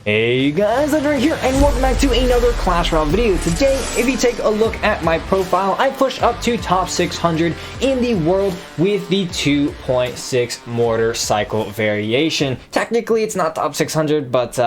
Hey guys, Legendaray here, and welcome back to another Clash Royale video. Today, if you take a look at my profile, I pushed up to top 600 in the world with the 2.6 Mortar Cycle variation. Technically, it's not top 600, but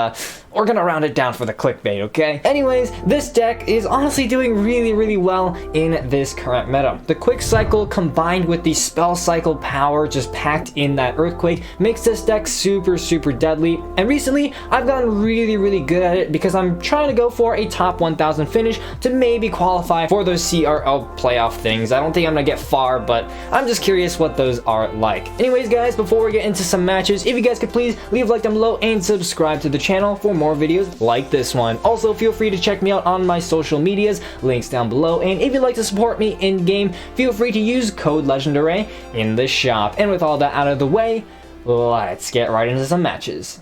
we're gonna round it down for the clickbait, okay? Anyways, this deck is honestly doing really well in this current meta. The quick cycle combined with the spell cycle power just packed in that earthquake makes this deck super deadly. And recently, I've gotten really good at it because I'm trying to go for a top 1000 finish to maybe qualify for those CRL playoff things. I don't think I'm gonna get far, but I'm just curious what those are like. Anyways, guys, before we get into some matches, if you guys could please leave a like down below and subscribe to the channel for more videos like this one. Also, feel free to check me out on my social medias, links down below, and if you'd like to support me in game, feel free to use code Legendaray in the shop. And with all that out of the way, let's get right into some matches.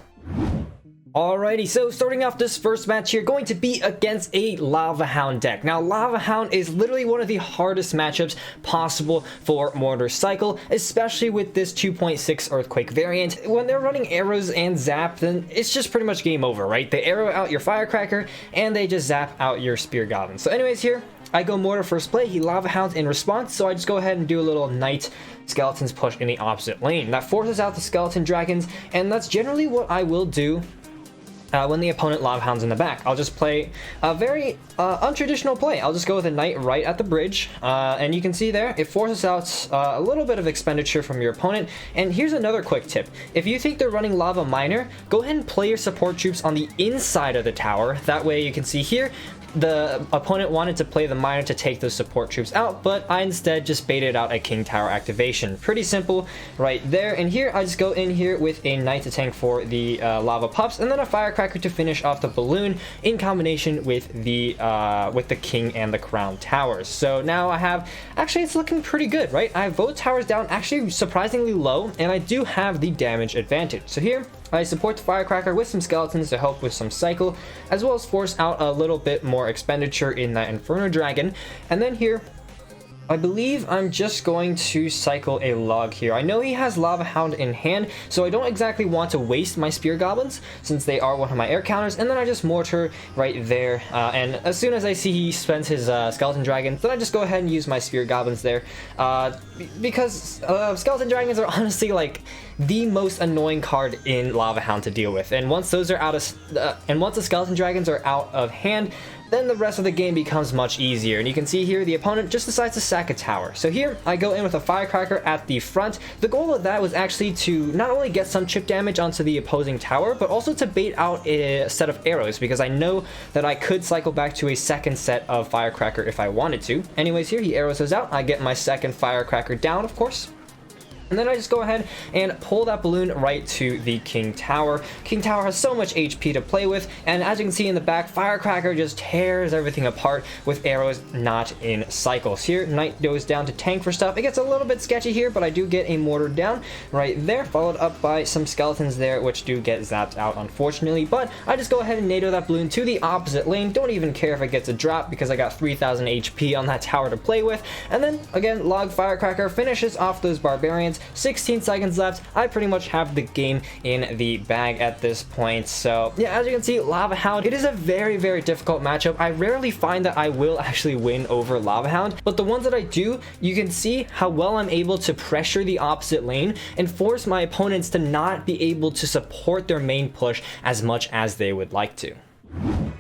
Alrighty, so starting off this first match here, going to be against a Lava Hound deck. Now, Lava Hound is literally one of the hardest matchups possible for Mortar Cycle, especially with this 2.6 Earthquake variant. When they're running arrows and zap, then it's just pretty much game over, right? They arrow out your Firecracker, and they just zap out your Spear Goblin. So anyways, here, I go Mortar first play, he Lava Hounds in response, so I just go ahead and do a little Knight Skeletons push in the opposite lane. That forces out the Skeleton Dragons, and that's generally what I will do when the opponent Lava Hounds in the back. I'll just play a very untraditional play. I'll just go with a Knight right at the bridge, and you can see there, it forces out a little bit of expenditure from your opponent. And here's another quick tip. If you think they're running Lava Miner, go ahead and play your support troops on the inside of the tower. That way you can see here, the opponent wanted to play the miner to take those support troops out, but I instead just baited out a King Tower activation. Pretty simple right there. And here I just go in here with a Knight to tank for the lava pups, and then a Firecracker to finish off the balloon in combination with the King and the Crown towers. So now I have, actually it's looking pretty good, right? I have both towers down actually surprisingly low, and I do have the damage advantage. So here I support the Firecracker with some skeletons to help with some cycle, as well as force out a little bit more expenditure in that Inferno Dragon. And then here, I believe I'm just going to cycle a log here. I know he has Lava Hound in hand, so I don't exactly want to waste my Spear Goblins since they are one of my air counters, and then I just Mortar right there. And as soon as I see he spends his Skeleton Dragon, then I just go ahead and use my Spear Goblins there. Because Skeleton Dragons are honestly like the most annoying card in Lava Hound to deal with. And once those are out of, once the Skeleton Dragons are out of hand, then the rest of the game becomes much easier. And you can see here the opponent just decides to sack a tower. So here I go in with a Firecracker at the front. The goal of that was actually to not only get some chip damage onto the opposing tower, but also to bait out a set of arrows, because I know that I could cycle back to a second set of Firecracker if I wanted to. Anyways, here he arrows those out. I get my second Firecracker down, of course. And then I just go ahead and pull that balloon right to the King Tower. King Tower has so much HP to play with, and as you can see in the back, Firecracker just tears everything apart with arrows not in cycles. Here, Knight goes down to tank for stuff. It gets a little bit sketchy here, but I do get a Mortar down right there, followed up by some Skeletons there, which do get zapped out, unfortunately. But I just go ahead and NATO that balloon to the opposite lane. Don't even care if it gets a drop, because I got 3000 HP on that tower to play with. And then, again, Log Firecracker finishes off those Barbarians. 16 seconds left. I pretty much have the game in the bag at this point. So yeah, as you can see, Lava Hound, it is a very difficult matchup. I rarely find that I will actually win over Lava Hound, but the ones that I do, you can see how well I'm able to pressure the opposite lane and force my opponents to not be able to support their main push as much as they would like to.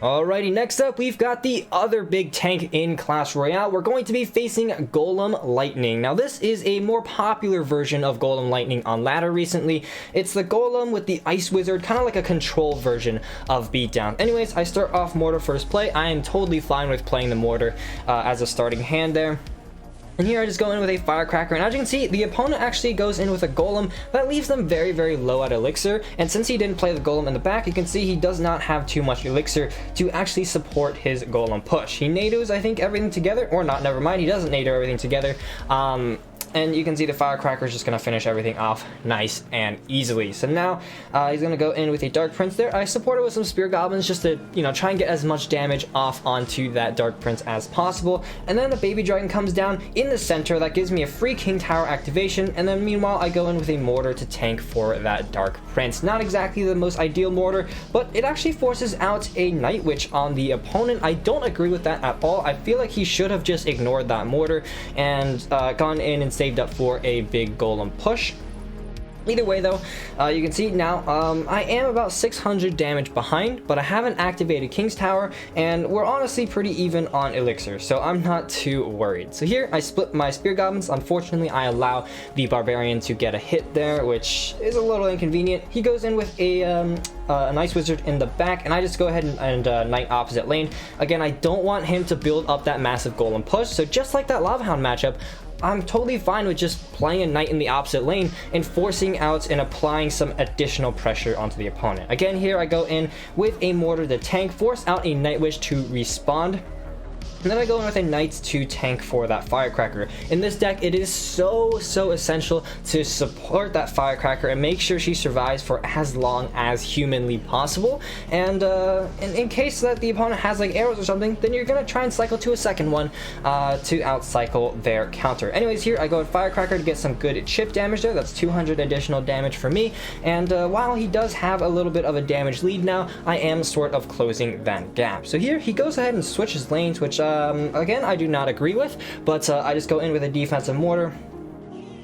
Alrighty, next up we've got the other big tank in Clash Royale. We're going to be facing Golem Lightning. Now this is a more popular version of Golem Lightning on ladder recently. It's the Golem with the Ice Wizard, kind of like a control version of Beatdown. Anyways, I start off Mortar first play. I am totally fine with playing the Mortar as a starting hand there. And here I just go in with a Firecracker, and as you can see, the opponent actually goes in with a Golem. That leaves them very low at Elixir, and since he didn't play the Golem in the back, you can see he does not have too much Elixir to actually support his Golem push. He NATOs, I think, everything together, or not, never mind, he doesn't NATO everything together. and you can see the Firecracker is just going to finish everything off nice and easily. So now he's going to go in with a Dark Prince there. I support it with some Spear Goblins just to, you know, try and get as much damage off onto that Dark Prince as possible. And then the Baby Dragon comes down in the center. That gives me a free King Tower activation, and then meanwhile I go in with a Mortar to tank for that Dark Prince. Not exactly the most ideal Mortar, but it actually forces out a Night Witch on the opponent. I don't agree with that at all. I feel like he should have just ignored that Mortar and gone in and saved up for a big Golem push. Either way though, you can see now I am about 600 damage behind, but I haven't activated King's Tower, and we're honestly pretty even on Elixir, so I'm not too worried. So here I split my Spear Goblins. Unfortunately, I allow the Barbarian to get a hit there, which is a little inconvenient. He goes in with a Ice Wizard in the back, and I just go ahead and Knight opposite lane. Again, I don't want him to build up that massive Golem push, so just like that Lava Hound matchup, I'm totally fine with just playing a Knight in the opposite lane and forcing out and applying some additional pressure onto the opponent. Again, here I go in with a Mortar to tank, force out a Night Witch to respawn. And then I go in with a Knight to tank for that Firecracker. In this deck, it is so essential to support that Firecracker and make sure she survives for as long as humanly possible. And in case that the opponent has like arrows or something, then you're gonna try and cycle to a second one to outcycle their counter. Anyways, here I go with Firecracker to get some good chip damage there. That's 200 additional damage for me. And while he does have a little bit of a damage lead now, I am sort of closing that gap. So here he goes ahead and switches lanes, which again, I do not agree with, but I just go in with a defensive Mortar,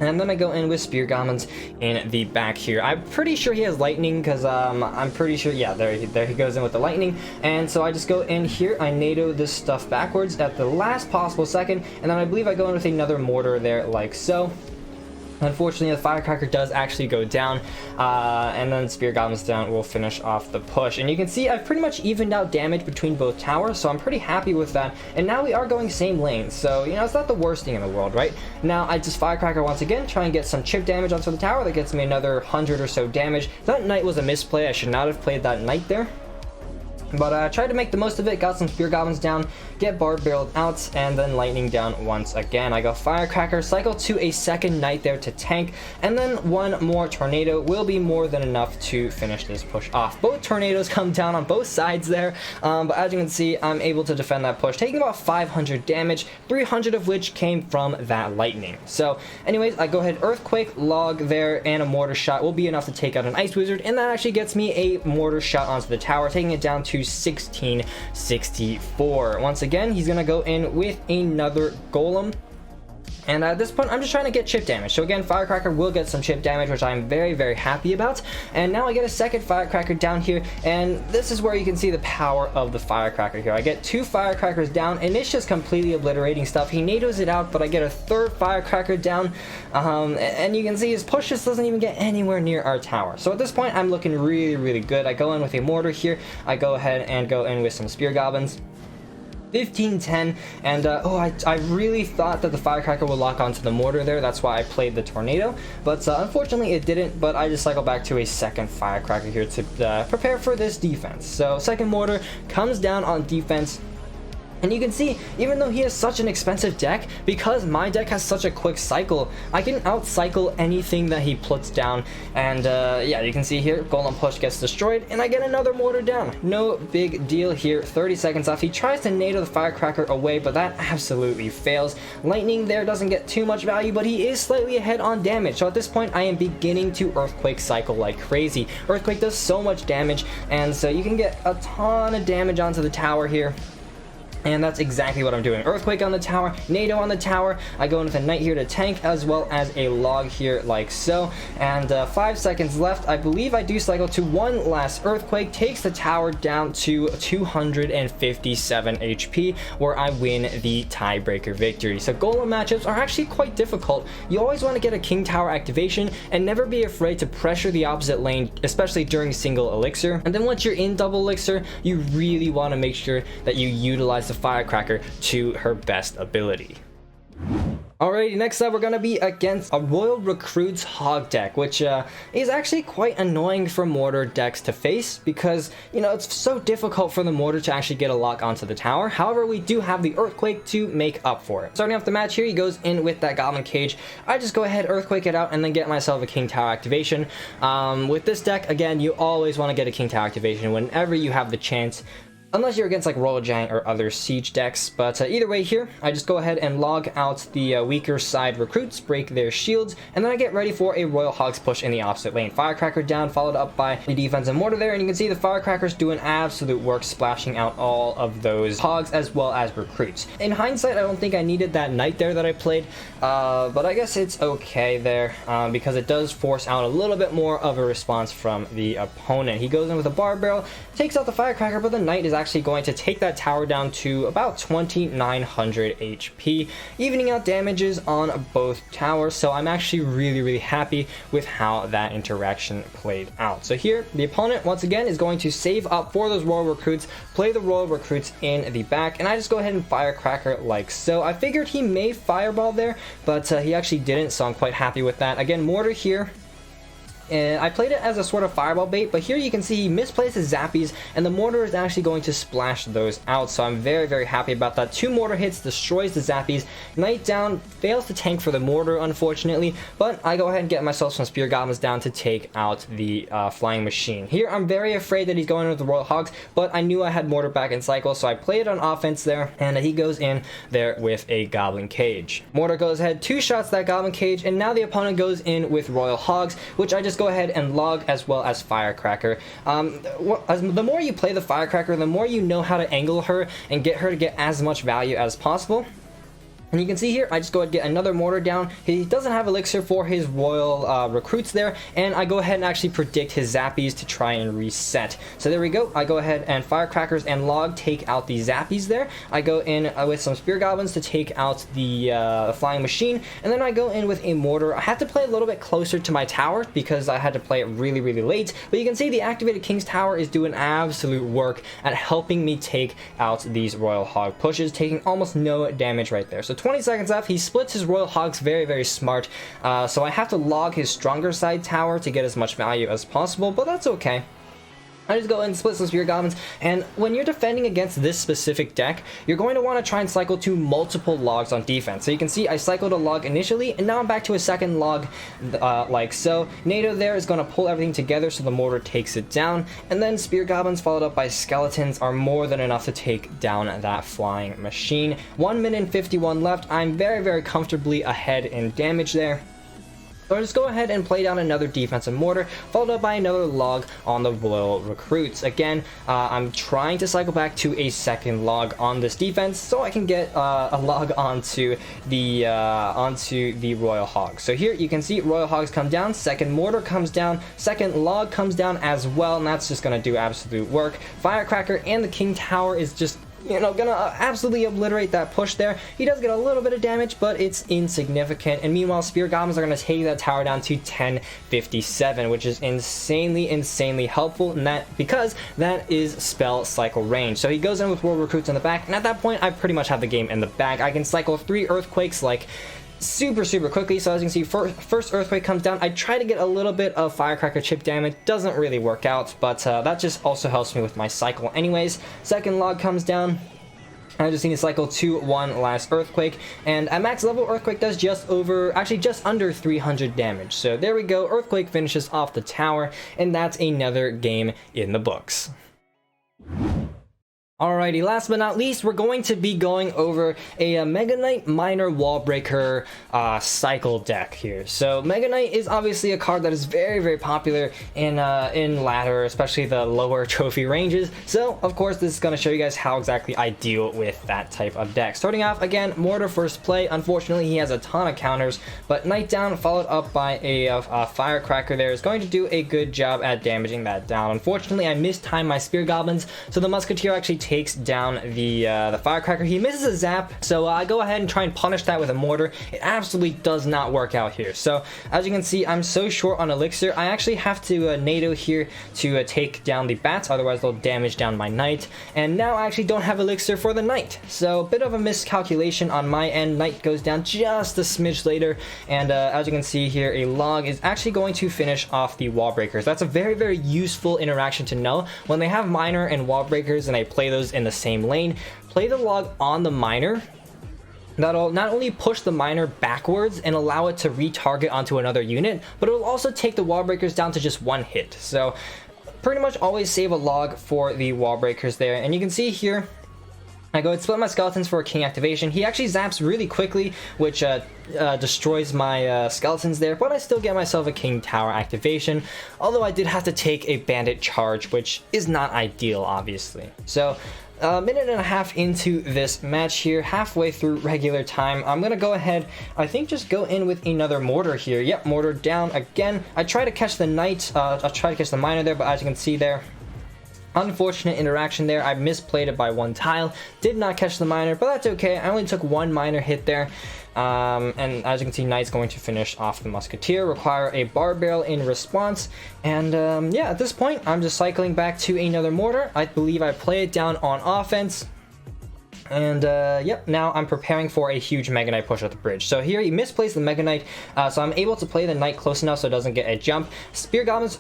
and then I go in with Spear Goblins in the back here. I'm pretty sure he has Lightning, because I'm pretty sure, yeah, there he goes in with the Lightning. And so I just go in here, I NATO this stuff backwards at the last possible second, and then I believe I go in with another Mortar there, like so. Unfortunately, the Firecracker does actually go down, and then Spear Goblins down will finish off the push. And you can see I've pretty much evened out damage between both towers, so I'm pretty happy with that. And now we are going same lanes, so, you know, it's not the worst thing in the world, right? Now, I just Firecracker once again, try and get some chip damage onto the tower. That gets me another 100 or so damage. That Knight was a misplay. I should not have played that Knight there. But I tried to make the most of it, got some Spear Goblins down, get Barb barreled out, and then Lightning down once again. I go Firecracker, cycle to a second Knight there to tank, and then one more Tornado will be more than enough to finish this push off. Both Tornadoes come down on both sides there, but as you can see, I'm able to defend that push, taking about 500 damage, 300 of which came from that Lightning. So anyways, I go ahead, Earthquake, Log there, and a Mortar shot will be enough to take out an Ice Wizard, and that actually gets me a Mortar shot onto the tower, taking it down to 1664. Once again, he's gonna go in with another Golem, and at this point I'm just trying to get chip damage. So again, Firecracker will get some chip damage, which I'm very happy about. And now I get a second Firecracker down here, and this is where you can see the power of the Firecracker here. I get two Firecrackers down, and it's just completely obliterating stuff. He NATOs it out, but I get a third Firecracker down, and you can see his push just doesn't even get anywhere near our tower. So at this point, I'm looking really good. I go in with a Mortar here. I go ahead and go in with some Spear Goblins. 15-10, and I really thought that the Firecracker would lock onto the Mortar there. That's why I played the Tornado, but unfortunately it didn't. But I just cycle back to a second Firecracker here to prepare for this defense. So second Mortar comes down on defense. And you can see, even though he has such an expensive deck, because my deck has such a quick cycle, I can outcycle anything that he puts down. And yeah, you can see here, Golem Push gets destroyed, and I get another Mortar down. No big deal here, 30 seconds off. He tries to NATO the Firecracker away, but that absolutely fails. Lightning there doesn't get too much value, but he is slightly ahead on damage. So at this point, I am beginning to Earthquake cycle like crazy. Earthquake does so much damage, and so you can get a ton of damage onto the tower here. And that's exactly what I'm doing. Earthquake on the tower, NATO on the tower. I go in with a Knight here to tank, as well as a Log here like so. And 5 seconds left. I believe I do cycle to one last Earthquake, takes the tower down to 257 HP, where I win the tiebreaker victory. So Golem matchups are actually quite difficult. You always want to get a King Tower activation and never be afraid to pressure the opposite lane, especially during single Elixir. And then once you're in double Elixir, you really want to make sure that you utilize the Firecracker to her best ability. Alrighty, next up we're going to be against a Royal Recruits Hog deck, which is actually quite annoying for Mortar decks to face because, you know, it's so difficult for the Mortar to actually get a lock onto the tower. However, we do have the Earthquake to make up for it. Starting off the match here, he goes in with that Goblin Cage. I just go ahead, Earthquake it out, and then get myself a King Tower activation. With this deck, again, you always want to get a King Tower activation whenever you have the chance. Unless you're against like Royal Giant or other siege decks, but either way here, I just go ahead and log out the weaker side recruits, break their shields, and then I get ready for a Royal Hogs push in the opposite lane. Firecracker down, followed up by the defensive Mortar there, and you can see the Firecrackers doing absolute work, splashing out all of those Hogs as well as recruits. In hindsight, I don't think I needed that Knight there that I played, but I guess it's okay there, because it does force out a little bit more of a response from the opponent. He goes in with a Bar Barrel, takes out the Firecracker, but the Knight is actually going to take that tower down to about 2900 HP, evening out damages on both towers. So I'm actually really happy with how that interaction played out. So here the opponent once again is going to save up for those Royal Recruits, play the Royal Recruits in the back, and I just go ahead and Firecracker like so. I figured he may Fireball there, but he actually didn't, so I'm quite happy with that. Again, Mortar here. And I played it as a sort of fireball bait, but here you can see he misplaces Zappies, and the Mortar is actually going to splash those out, so I'm very happy about that. 2 Mortar hits, destroys the Zappies. Knight down, fails to tank for the Mortar, unfortunately, but I go ahead and get myself some Spear Goblins down to take out the Flying Machine. Here, I'm very afraid that he's going with the Royal Hogs, but I knew I had Mortar back in cycle, so I played on offense there, and he goes in there with a Goblin Cage. Mortar goes ahead, 2 shots that Goblin Cage, and now the opponent goes in with Royal Hogs, which I just go ahead and log as well as Firecracker. The more you play the Firecracker, the more you know how to angle her and get her to get as much value as possible. And you can see here, I just go ahead and get another Mortar down. He doesn't have Elixir for his Royal Recruits there, and I go ahead and actually predict his Zappies to try and reset. So there we go. I go ahead and Firecrackers and log take out the Zappies there. I go in with some Spear Goblins to take out the Flying Machine, and then I go in with a Mortar. I had to play a little bit closer to my tower because I had to play it really late, but you can see the activated King's Tower is doing absolute work at helping me take out these Royal Hog pushes, taking almost no damage right there. So 20 seconds left. He splits his Royal Hogs very smart, so I have to log his stronger side tower to get as much value as possible, but that's okay. I just go and split some Spear Goblins, and when you're defending against this specific deck, you're going to want to try and cycle to multiple logs on defense. So you can see I cycled a log initially, and now I'm back to a second log like so. NATO there is going to pull everything together so the Mortar takes it down, and then Spear Goblins followed up by Skeletons are more than enough to take down that Flying Machine. 1 minute and 51 left. I'm very comfortably ahead in damage there. So I just go ahead and play down another defensive Mortar, followed up by another log on the Royal Recruits. Again, I'm trying to cycle back to a second log on this defense so I can get a log onto the Royal Hogs. So here you can see Royal Hogs come down, second Mortar comes down, second log comes down as well, and that's just going to do absolute work. Firecracker and the King Tower is just, you know, gonna absolutely obliterate that push there. He does get a little bit of damage, but it's insignificant. And meanwhile, Spear Goblins are gonna take that tower down to 1057, which is insanely helpful, and that because that is spell cycle range. So he goes in with World Recruits in the back, and at that point, I pretty much have the game in the bag. I can cycle 3 Earthquakes like super quickly. So as you can see, first Earthquake comes down. I try to get a little bit of Firecracker chip damage, doesn't really work out, but that just also helps me with my cycle anyways. Second log comes down. I just need to cycle to one last Earthquake, and at max level, Earthquake does just under 300 damage. So there we go, Earthquake finishes off the tower, and that's another game in the books. Alrighty, last but not least, we're going to be going over a Mega Knight Minor Wallbreaker cycle deck here. So Mega Knight is obviously a card that is very popular in ladder, especially the lower trophy ranges. So of course, this is going to show you guys how exactly I deal with that type of deck. Starting off, again, Mortar first play. Unfortunately, he has a ton of counters, but Knight down followed up by a Firecracker there is going to do a good job at damaging that down. Unfortunately, I mistimed my Spear Goblins, so the Musketeer actually takes down the firecracker. He misses a zap, so I go ahead and try and punish that with a mortar. It absolutely does not work out here. So as you can see, I'm so short on elixir. I actually have to NATO here to take down the bats, otherwise they'll damage down my knight. And now I actually don't have elixir for the knight, so a bit of a miscalculation on my end. Knight goes down just a smidge later, and as you can see here, a log is actually going to finish off the wall breakers. That's a very, very useful interaction to know. When they have miner and wall breakers and they play those in the same lane, play the log on the miner. That'll not only push the miner backwards and allow it to retarget onto another unit, but it will also take the wall breakers down to just one hit. So pretty much always save a log for the wall breakers there. And you can see here, I go and split my skeletons for a king activation. He actually zaps really quickly, which destroys my skeletons there, but I still get myself a king tower activation, although I did have to take a bandit charge, which is not ideal, obviously. So a minute and a half into this match here, halfway through regular time, I'm gonna go ahead, I think just go in with another mortar here. Yep, mortar down again. I try to catch the knight, I try to catch the miner there, but as you can see there, unfortunate interaction there. I misplayed it by one tile, did not catch the miner, but that's okay. I only took one miner hit there. And as you can see, knight's going to finish off the musketeer, require a bar barrel in response. And yeah, at this point, I'm just cycling back to another mortar. I believe I play it down on offense. And yep, now I'm preparing for a huge Mega Knight push at the bridge. So here he misplays the Mega Knight, so I'm able to play the Knight close enough so it doesn't get a jump. Spear Goblins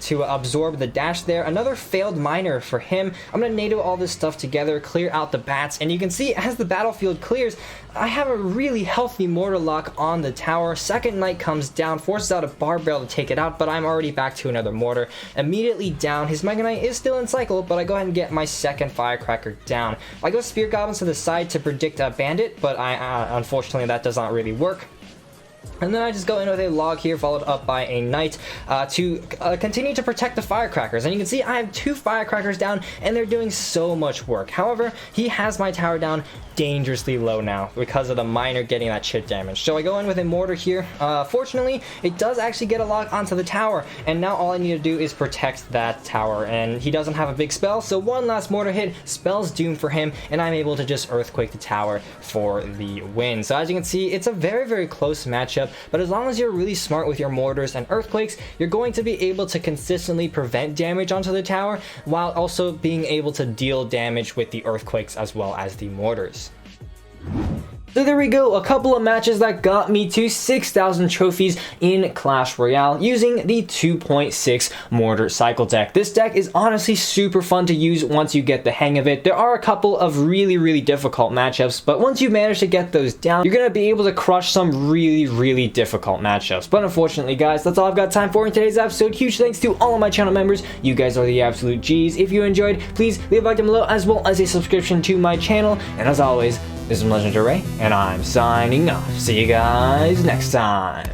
to absorb the dash there. Another failed miner for him. I'm gonna NATO all this stuff together, clear out the bats, and you can see as the battlefield clears, I have a really healthy mortar lock on the tower. Second Knight comes down, forces out a bar barrel to take it out, but I'm already back to another mortar. Immediately down. His Mega Knight is still in cycle, but I go ahead and get my second firecracker down. I go Spear Goblins to the side to predict a bandit, but unfortunately that does not really work. And then I just go in with a log here, followed up by a knight to continue to protect the firecrackers. And you can see I have two firecrackers down, and they're doing so much work. However, he has my tower down dangerously low now because of the miner getting that chip damage. So I go in with a mortar here. Fortunately, it does actually get a lock onto the tower, and now all I need to do is protect that tower. And he doesn't have a big spell, so one last mortar hit spells doom for him, and I'm able to just earthquake the tower for the win. So as you can see, it's a very, very close matchup, but as long as you're really smart with your mortars and earthquakes, you're going to be able to consistently prevent damage onto the tower while also being able to deal damage with the earthquakes as well as the mortars. So there we go, a couple of matches that got me to 6,000 trophies in Clash Royale using the 2.6 Mortar Cycle Deck. This deck is honestly super fun to use once you get the hang of it. There are a couple of really, really difficult matchups, but once you manage to get those down, you're going to be able to crush some really, really difficult matchups. But unfortunately, guys, that's all I've got time for in today's episode. Huge thanks to all of my channel members. You guys are the absolute G's. If you enjoyed, please leave a like down below as well as a subscription to my channel. And as always, this is Legendaray, and I'm signing off. See you guys next time.